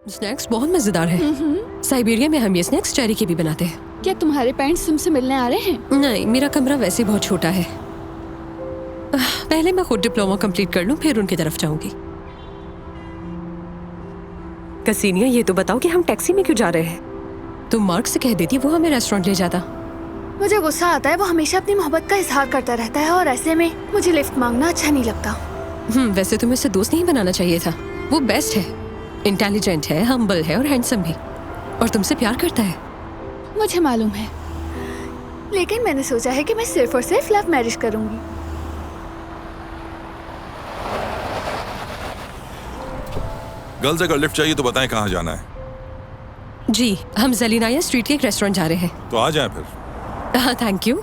Snacks बहुत मजेदार है। साइबेरिया में हम ये स्नैक्स चेरी के भी बनाते हैं। क्या तुम्हारे पेरेंट्स तुमसे मिलने आ रहे हैं? नहीं, मेरा कमरा वैसे बहुत छोटा है। पहले मैं खुद डिप्लोमा कंप्लीट कर लूं, फिर उनकी तरफ जाऊंगी। कसीनिया, ये तो बताओ कि हम टैक्सी में क्यों जा रहे हैं? तुम मार्क से कह देती, वो हमें रेस्टोरेंट ले जाता। मुझे गुस्सा आता है, वो हमेशा अपनी मोहब्बत का इजहार करता रहता है और ऐसे में मुझे लिफ्ट मांगना अच्छा नहीं लगता। वैसे तुम्हें उससे दोस्त नहीं बनाना चाहिए था। वो बेस्ट है, इंटेलिजेंट है, हम्बल है और हैंडसम भी, और तुमसे प्यार करता है। मुझे मालूम है, लेकिन मैंने सोचा है कि मैं सिर्फ और सिर्फ लव मैरिज करूंगी। गर्ल्स अगर लिफ्ट चाहिए तो बताएं कहाँ जाना है। जी, हम ज़लीनाया स्ट्रीट के एक रेस्टोरेंट जा रहे हैं। तो आ जाएं फिर। हाँ, थैंक यू।